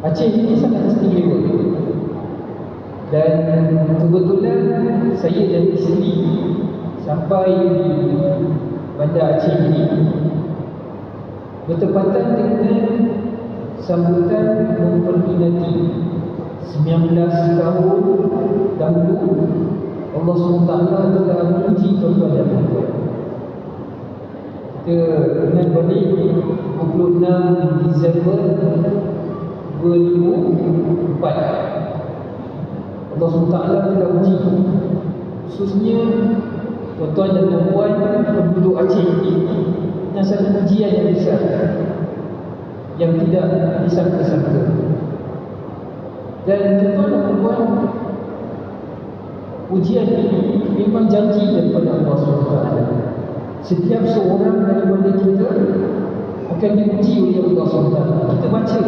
Aceh ini sangat istimewa. Dan kebetulan saya dan isteri sampai di Bandar Aceh ini bertepatan dengan sambutan memperingati 19 tahun dahulu Allah SWT telah menguji tuan-tuan dan puan-puan. Kita ingat balik 26 Disember 2004, Allah SWT telah uji khususnya tuan-tuan dan puan-puan penduduk Aceh ini dengan satu ujian yang besar yang tidak disangka-sangka. Dan tuan-tuan dan puan-puan, ujian ini memang janji daripada Allah SWT. Setiap seorang daripada kita akan diuji oleh Allah SWT. Kita baca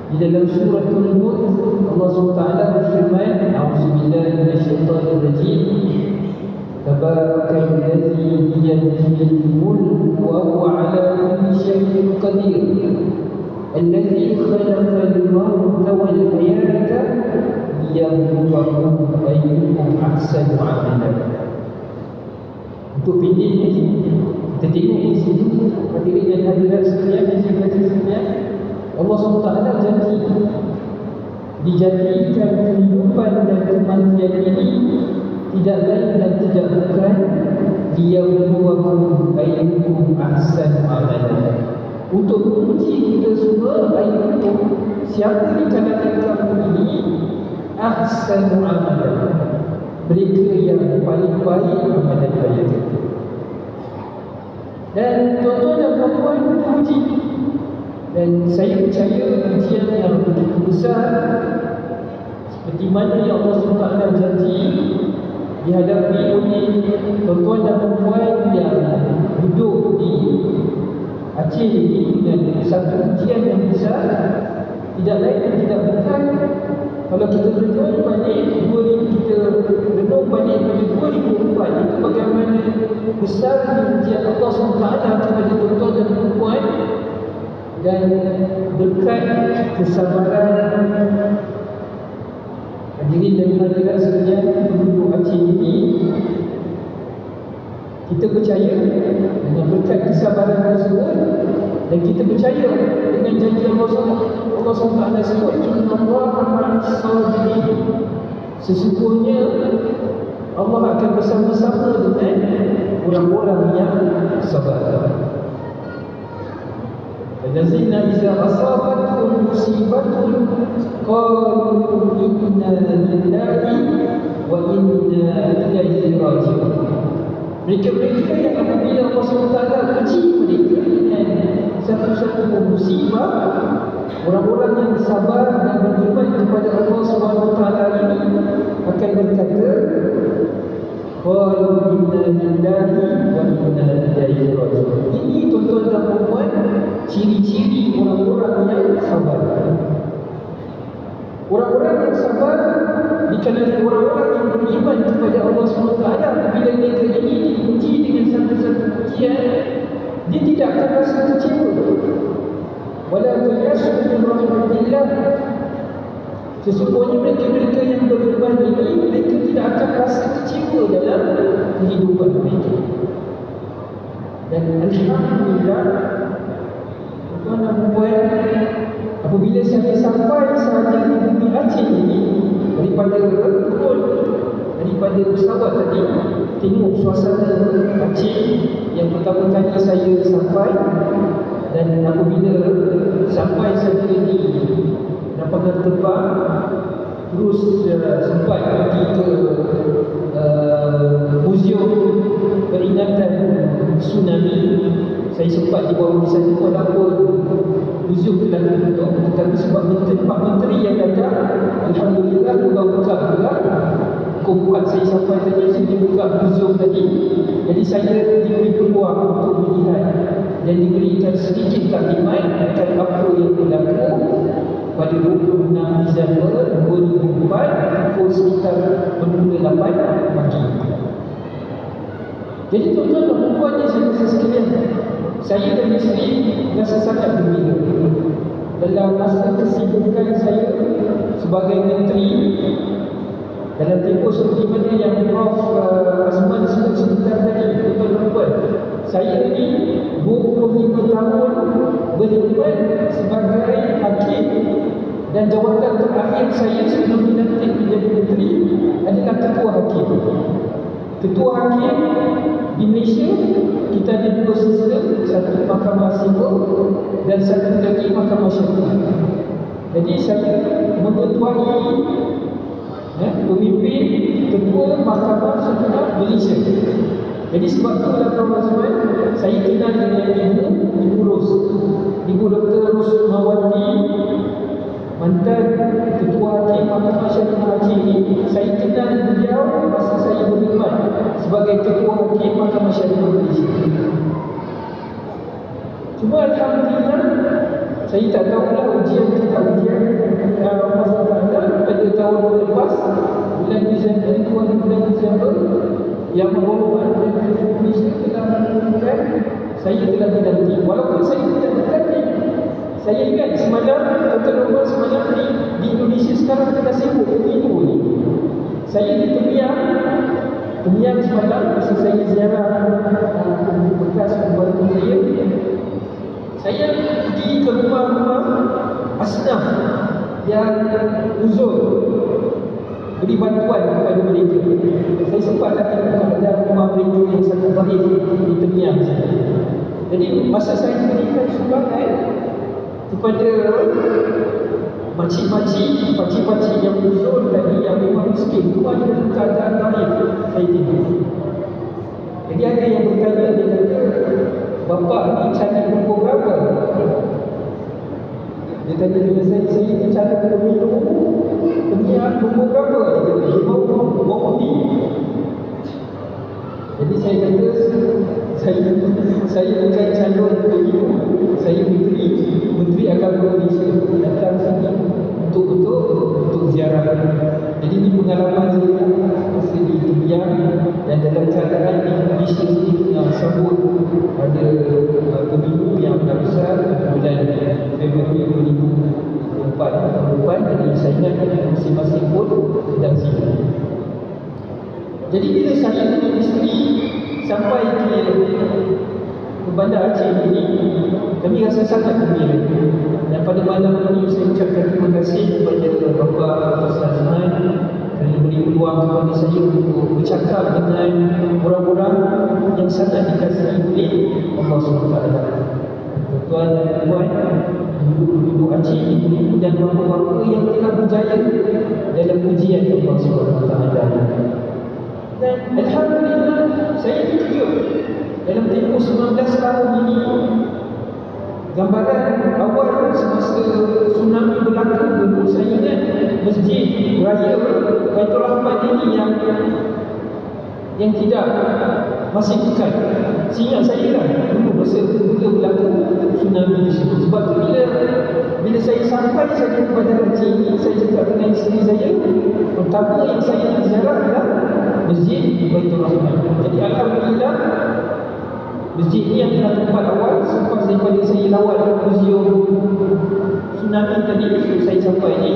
di dalam surah Al-Mulk, Allah SWT berfirman, A'udzubillahi minasyaitonir rajim, Tabarakalladzi biyadihil mulk wa huwa 'ala kulli syai'in qadir. Alladzi khalaqal mauta wal hayata liyabluwakum ayyukum ahsanu 'amala. Untuk pendek ni, kita tengok di sini, hadirin dan hadirat sekalian, yang saya kata sekalian, Allah SWT janji dijadikan kehidupan dan kematian ini tidak lain dan tidak bukan liyabluwakum ayyukum ahsanu 'amala, untuk menguji kita semua, ayyukum, siapa di kalangan kamu ini ahsanu 'amala, mereka yang paling baik amalan mereka. Dan tuan-tuan dan puan-puan diuji. Dan saya percaya ujian yang begitu besar seperti mana yang Allah SWT janji dihadapi oleh tuan-tuan dan puan yang duduk di Aceh ini dengan satu ujian yang besar, tidak lain dan tidak bukan, kalau kita renung balik kita renung balik pada 2004 itu bagaimana besar ujian Allah SWT kepada tuan-tuan dan puan, dan berkat kesabaran hadirin dan hadirat sekalian penduduk Aceh ini, kita percaya dengan berkat kesabaran tersebut, dan kita percaya dengan janji Allah SWT sebut, Innallaha ma'as sabirin, sesungguhnya Allah akan bersama-sama dengan orang-orang yang sabar. Allazina idza asabatuhum musibatun qalu inna lillahi wa inna ilaihi raji'un. Mereka-mereka yang apabila Allah SWT uji mereka dengan satu-satu musibah, orang-orang yang sabar dan beriman kepada Allah SWT ini akan berkata, qalu inna lillahi wa inna ilaihi raji'un. Ini tuan-tuan dan puan, ciri-ciri orang-orang yang sabar. Orang-orang yang sabar di kalangan orang-orang yang beriman kepada Allah SWT, apabila mereka ini diuji dengan satu-satu ujian, dia tidak akan rasa kecewa. Wala yasu min rahmatillah, sesungguhnya mereka-mereka yang beriman ini, mereka tidak akan rasa kecewa dalam kehidupan mereka. Dan alhamdulillah, tuan dan puan, apabila saya sampai sahaja di bumi Aceh ini, daripada pesawat tadi, tengok suasana Aceh yang pertama kali saya sampai, dan apabila sampai saja di lapangan terbang, terus sempat pergi ke muzium peringatan tsunami. Saya sempat dibawa di sana, walaupun muzium telah ditutup, tetapi sebab Pak Menteri yang datang, alhamdulillah buka pula. Bukan saya sampai tadi, saya buka muzium tadi. Jadi saya diberi peluang untuk melihat dan diberikan sedikit taklimat akan apa yang berlaku pada 26 Disember 2004 pukul sekitar pukul 8 pagi. Jadi tuan-tuan dan puan yang saya rasa sekalian, saya dan isteri rasa sangat gembira. dalam masa kesibukan saya sebagai menteri, dalam tempoh seperti mana yang Prof. Azman sebut sebentar tadi, tuan-tuan, saya ni 25 tahun berkhidmat sebagai hakim, dan jawatan terakhir saya sebelum dilantik menjadi menteri adalah ketua hakim. Ketua hakim di Malaysia, kita ada dua sistem, satu mahkamah sivil dan satu lagi mahkamah syariah. Jadi saya mengetuai pemimpin ketua mahkamah syariah Malaysia. Jadi sebab itu dalam Prof. saya kenal dengan Ibu Ros, Ibu Dr. Rusmawati, mantan ketua hakim mahkamah syariah Aceh ini. Saya kenal beliau masa saya berkhidmat sebagai ketua hakim mahkamah syariah Malaysia. Cuma alhamdulillah, saya tak tahulah ujian masalah pada tahun lepas, bulan Disember, 2 bulan Disember, yang menghormati Malaysia telah mengumumkan saya telah dilantik. Walaupun saya tidak dilantik, saya ingat semalam, tuan-tuan semalam di Indonesia sekarang tengah sibuk pemilu ni. Saya di Temiang semalam, masa saya ziarah bekas pembantu saya pergi ke rumah-rumah asnaf yang uzur, beri bantuan kepada mereka. Saya sempat tengok ada rumah mereka yang sangat baik di Temiang. Jadi masa saya berikan sumbangan kepada pakcik-pakcik yang uzur tadi, yang memang miskin, rumah dalam keadaan baik, saya tengok. Jadi ada yang bertanya, dia kata, "Bapa ni cari nombor berapa?" Dia tanya dengan saya ni cari pemilu Temiang nombor berapa? Dia kata, "Mau ni." Jadi saya kata, saya bukan calon pemilu, saya menteri agama Malaysia, datang sini untuk ziarah. Jadi ini pengalaman saya masa di Temiang, dan dalam keadaan di Malaysia sendiri sambut ada pemilu yang besar bulan Februari 2024 tahun depan. Jadi saya ingat masing-masing pun sedang sibuk. Jadi bila saya dengan isteri sampai ke Bandar Aceh ini, kami rasa sangat gembira. Dan pada malam ini saya ucapkan terima kasih kepada Bapa Ustaz Azman kerana beri peluang kepada saya untuk bercakap dengan orang-orang yang sangat dikasihi oleh Allah SWT. Tuan-tuan dan puan, penduduk Aceh ini dan bapa-bapa yang telah berjaya dalam ujian Allah SWT. Dan alhamdulillah, saya terkejut dalam tempoh 19 tahun ini. Gambaran awal semasa tsunami berlaku dulu, saya ingat masjid raya Baitul Rahman ini yang tidak masih kekal. Seingat saya lah dulu masa mula berlaku tsunami di situ. Sebab tu bila saya sampai saja ke Bandar Aceh ini, saya cakap dengan isteri saya, pertama yang saya ziarah adalah masjid Baitul Rahman. Jadi alhamdulillah, masjid ini yang adalah tempat awal selepas daripada saya lawat muzium tsunami tadi. Saya sampai di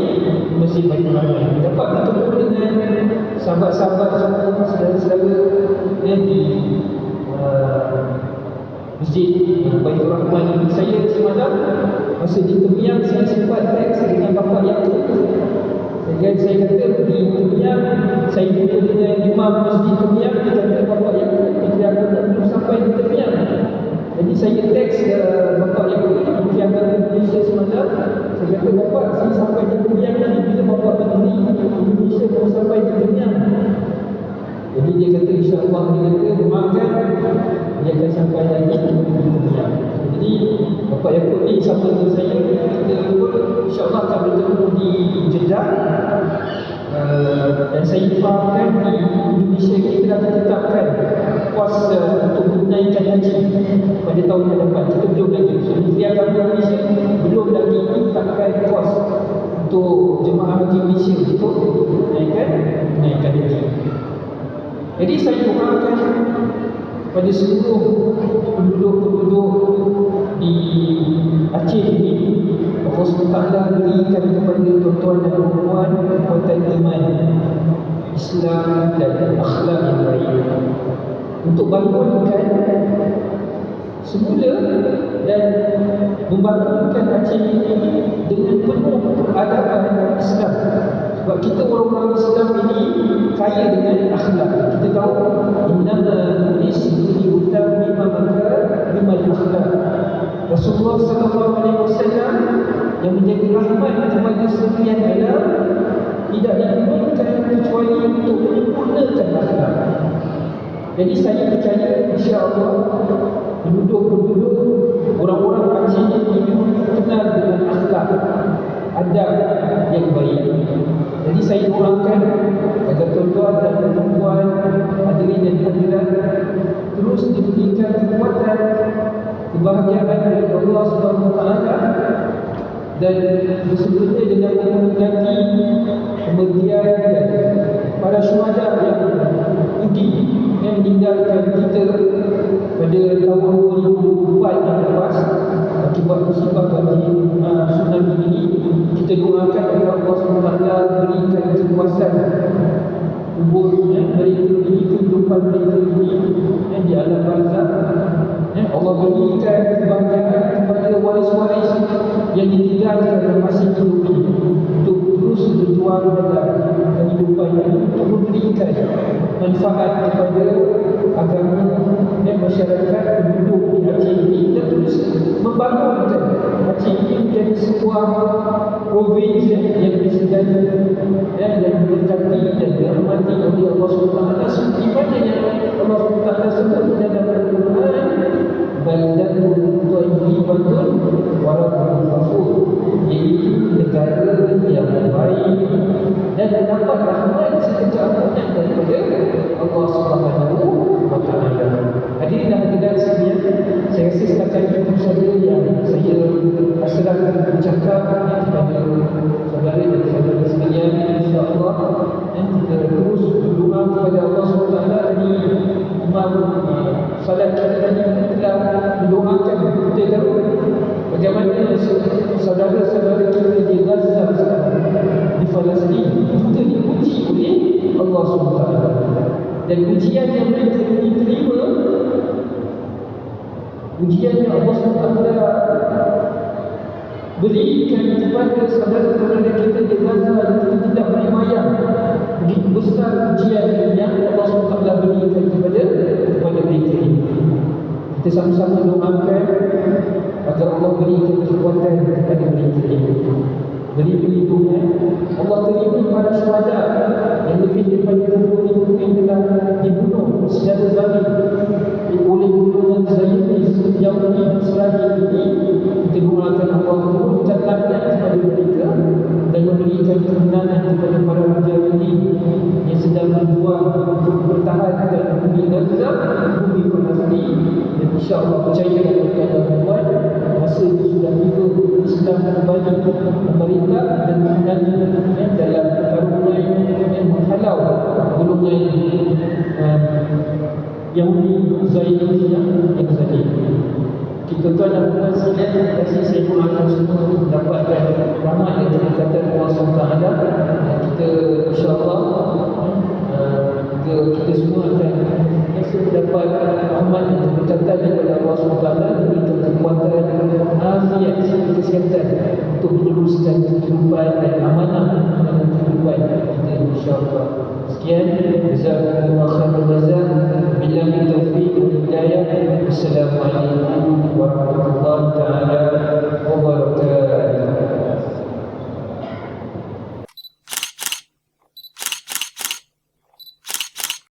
Masjid Baitul Rahman, dapat bertemu dengan sahabat-sahabat semua, saudara-saudara yang di Masjid Baitul Rahman ini. Saya semalam masa di Temiang, saya sempat teks dengan Bapak Yaakob. Saya kata di Temiang, saya jumpa dengan imam Masjid Temiang. Dia kata, "Bapak Yaakob, dia belum sampai di Temiang." Jadi saya teks Bapak Yaakob di Indonesia semalam. Saya kata, "Bapak, saya sampai di Temiang ni, bila Bapak di Indonesia baru sampai di Temiang?" Jadi dia kata, "InsyaAllah," dia kata, "doakan dia akan sampai lagi di Temiang." Jadi Bapak Yaakob ni sama dengan saya, kita InsyaAllah akan bertemu di Jeddah. Dan saya fahamkan di Indonesia kita dah tetapkan kos untuk menunaikan haji pada tahun yang depan. Kita belum lagi, Menteri Agama Malaysia belum lagi tetapkan kos untuk jemaah haji Malaysia untuk menunaikan haji. Jadi saya doakan pada seluruh penduduk-penduduk di Aceh ini, Allah teman Islam dan akhlak yang baik, untuk bangunkan semula dan membangunkan Aceh ini dengan penuh peradaban Islam. Sebab kita orang-orang Islam ini kaya dengan akhlak. Kita tahu innama bu'ithu liutammima makarimal akhlak. Rasulullah SAW yang menjadi rahmat kepada sekalian alam tidak diturunkan kecuali untuk menyempurnakan akhlak. Jadi saya percaya insya-Allah penduduk-penduduk orang-orang Aceh ini terkenal dengan akhlak, adab yang baik. Jadi saya doakan agar tuan-tuan dan puan-puan, hadirin dan hadirat terus diberikan kekuatan, kebahagiaan dari Allah Subhanahu Wa Taala dan bersempena dengan mengingati kemudian para syuhada yang pergi yang meninggalkan kita pada tahun 2004 yang lepas akibat musibah banjir tsunami ini. Kita doakan agar Allah SWT berikan kekuasaan umurnya mereka ini, kehidupan mereka ini di alam barzakh. Allah berikan kebahagiaan kepada waris-waris yang ditinggalkan dalam masa hidup ini untuk terus berjuang dalam kehidupan ini, untuk memberikan manfaat kepada agama dan masyarakat penduduk di Aceh ini, dan terus membangunkan Aceh ini menjadi sebuah provinsi yang disegani dan diberkati dan dirahmati oleh Allah SWT, seperti mana yang Allah SWT sebut dalam Al-Quran, baldatun thayyibatun wa rabbun ghafur, iaitu negara yang baik dan dapat rahmat sekejap daripada Allah Subhanahu Wa Taala. Hadirin dan hadirat sekalian, saya rasa setakat itu saja yang saya asrarkan bercakap kepada saudara dan saudara sekalian. InsyaAllah kita terus berdoa kepada Allah SWT. Tadi Imam salat kita tadi telah mendoakan kita tahu bagaimana saudara-saudara kita di Gaza, di Palestin juga diuji oleh Allah SWT, dan ujian yang mereka diterima, ujian yang Allah SWT berikan kepada saudara-saudara kita di Gaza, kita tidak boleh bayang begitu besar ujian yang Allah SWT berikan kepada mereka ini. Kita sama-sama doakan agar Allah berikan kekuatan kepada mereka ini, beri perlindungan. Allah terima para syuhada yang lebih daripada 20,000 yang telah dibunuh secara zalim oleh golongan Zionis Yahudi Israel ini. Kita doakan Allah menurunkan laknat kepada mereka dan memberikan kemenangan kepada para mujahidin yang sedang berjuang untuk bertahankan bumi Gaza, bumi Palestin. Dan insya-Allah percaya kepada tuan, masa itu sudah tiba Islam kembali memerintah dan menang dalam pertarungan yang menghalau golongan Yahudi Zionis yang zalim. Kita tuan dan puan sekalian, terima kasih. Saya doakan semua mendapatkan rahmat dan keberkatan Allah SWT. Kita insya-Allah kita semua akan mendapat rahmat dan keberkatan daripada Allah SWT, memberikan kekuatan, afiat, kesihatan untuk meneruskan kehidupan dan amanah dalam kehidupan kita insya-Allah. Sekian, jazakumullahu khairan jazaa. Billahi taufiq wal hidayah. Wassalamualaikum warahmatullahi wabarakatuh.